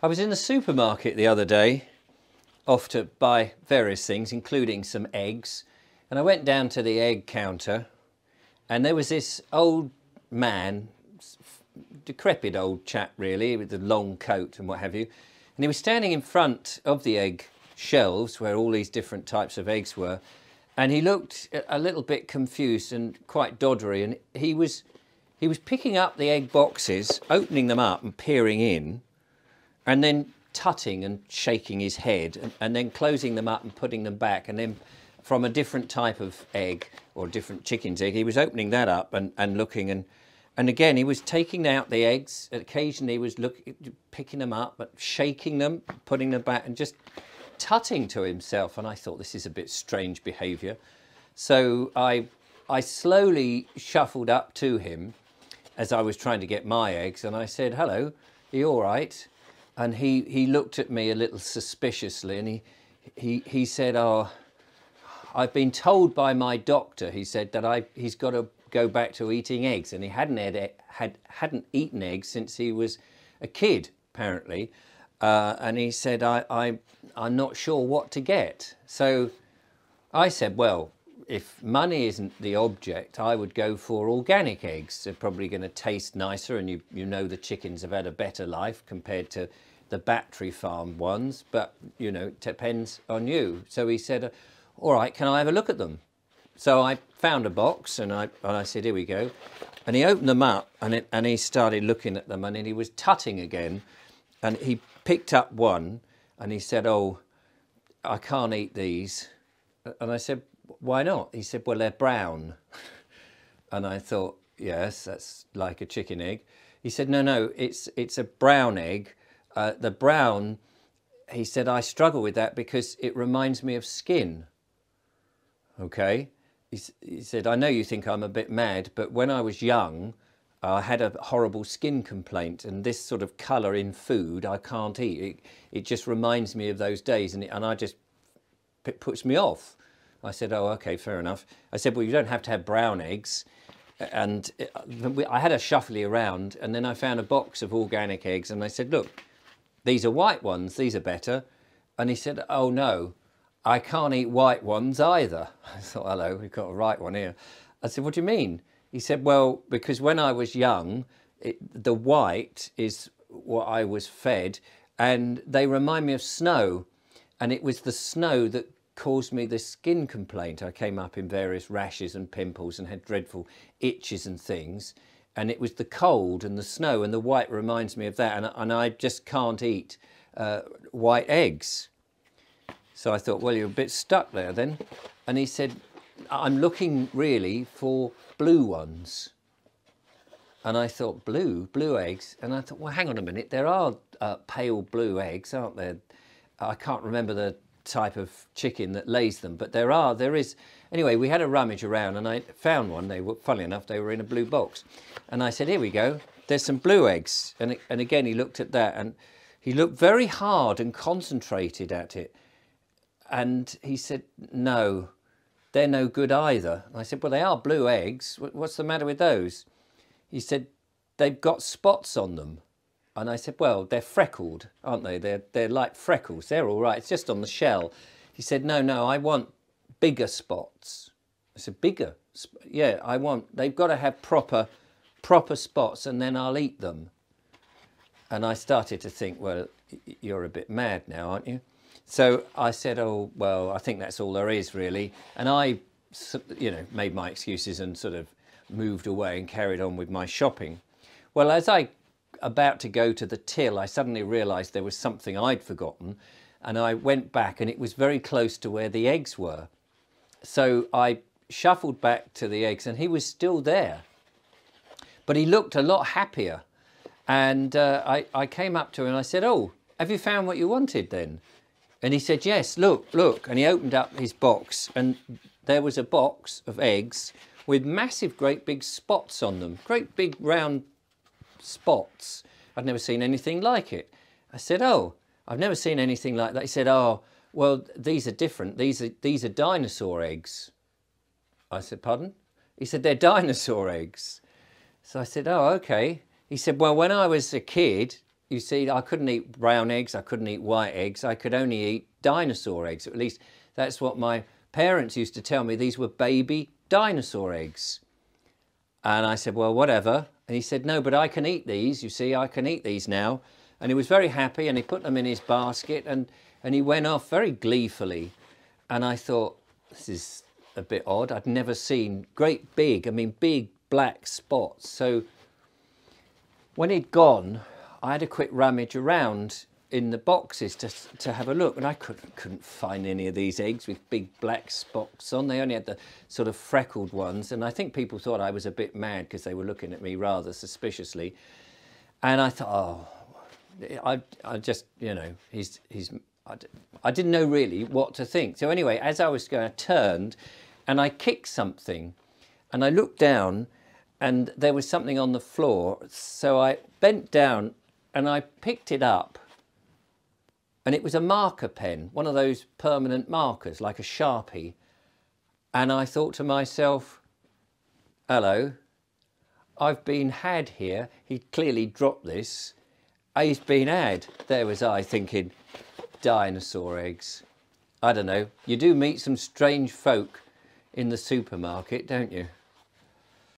I was in the supermarket the other day, off to buy various things, including some eggs. And I went down to the egg counter and there was this old man, decrepit old chap really, with a long coat and what have you. And he was standing in front of the egg shelves where all these different types of eggs were. And he looked a little bit confused and quite doddery. And he was picking up the egg boxes, opening them up and peering in, and then tutting and shaking his head, and then closing them up and putting them back. And then from a different type of egg, or different chicken's egg, he was opening that up and looking. And again, he was taking out the eggs. Occasionally he was picking them up, but shaking them, putting them back, and just tutting to himself. And I thought, this is a bit strange behaviour. So I slowly shuffled up to him as I was trying to get my eggs, and I said, "Hello, are you all right?" And he looked at me a little suspiciously, and he said, "Oh, I've been told by my doctor," he said, "that he's got to go back to eating eggs," and he hadn't eaten eggs since he was a kid, apparently. And he said, I'm not sure what to get. So I said, well, if money isn't the object, I would go for organic eggs. They're probably going to taste nicer, and you know the chickens have had a better life compared to the battery farm ones, but you know, it depends on you. So he said, all right, can I have a look at them? So I found a box and I said, here we go. And he opened them up and he started looking at them, and then he was tutting again, and he picked up one and he said, "Oh, I can't eat these." And I said, "Why not?" He said, "Well, they're brown." And I thought, yes, that's like a chicken egg. He said, no, it's a brown egg. The brown, he said, I struggle with that because it reminds me of skin. Okay. He said, I know you think I'm a bit mad, but when I was young, I had a horrible skin complaint, and this sort of colour in food I can't eat. It just reminds me of those days, and it puts me off. I said, oh, okay, fair enough. I said, well, you don't have to have brown eggs. And I had a shuffly around, and then I found a box of organic eggs, and I said, look, these are white ones, these are better. And he said, oh no, I can't eat white ones either. I thought, hello, we've got a right one here. I said, what do you mean? He said, well, because when I was young, the white is what I was fed, and they remind me of snow. And it was the snow that caused me this skin complaint. I came up in various rashes and pimples and had dreadful itches and things. And it was the cold and the snow, and the white reminds me of that. And I just can't eat white eggs. So I thought, well, you're a bit stuck there then. And he said, I'm looking really for blue ones. And I thought, blue eggs? And I thought, well, hang on a minute, there are pale blue eggs, aren't there? I can't remember the type of chicken that lays them, but there is. Anyway, we had a rummage around and I found one. They were, funnily enough, they were in a blue box. And I said, here we go, there's some blue eggs. And again, he looked at that and he looked very hard and concentrated at it. And he said, no, they're no good either. And I said, well, they are blue eggs. What's the matter with those? He said, they've got spots on them. And I said, well, they're freckled, aren't they? They're like freckles. They're all right. It's just on the shell. He said, no, I want bigger spots. I said, bigger? Yeah, they've got to have proper spots, and then I'll eat them. And I started to think, well, you're a bit mad now, aren't you? So I said, oh, well, I think that's all there is, really. And I, made my excuses and sort of moved away and carried on with my shopping. Well, as I about to go to the till, I suddenly realised there was something I'd forgotten, and I went back, and it was very close to where the eggs were. So I shuffled back to the eggs, and he was still there, but he looked a lot happier. And I came up to him and I said, oh, have you found what you wanted then? And he said, yes, look. And he opened up his box, and there was a box of eggs with massive, great big spots on them. Great big round spots. I'd never seen anything like it. I said, oh, I've never seen anything like that. He said, oh, well, these are different. These are dinosaur eggs. I said, pardon? He said, they're dinosaur eggs. So I said, oh, okay. He said, well, when I was a kid, you see, I couldn't eat brown eggs, I couldn't eat white eggs, I could only eat dinosaur eggs. At least that's what my parents used to tell me. These were baby dinosaur eggs. And I said, well, whatever. And he said, no, but I can eat these. You see, I can eat these now. And he was very happy, and he put them in his basket, and he went off very gleefully. And I thought, this is a bit odd. I'd never seen great big, I mean, big black spots. So when he'd gone, I had a quick rummage around in the boxes to have a look, and I couldn't find any of these eggs with big black spots on. They only had the sort of freckled ones, and I think people thought I was a bit mad because they were looking at me rather suspiciously. And I thought, oh, I just, you know, I didn't know really what to think. So anyway, as I was going, I turned and I kicked something, and I looked down and there was something on the floor. So I bent down and I picked it up, and it was a marker pen, one of those permanent markers, like a Sharpie. And I thought to myself, hello, I've been had here. He clearly dropped this. He's been had. There was I thinking, dinosaur eggs. I don't know. You do meet some strange folk in the supermarket, don't you?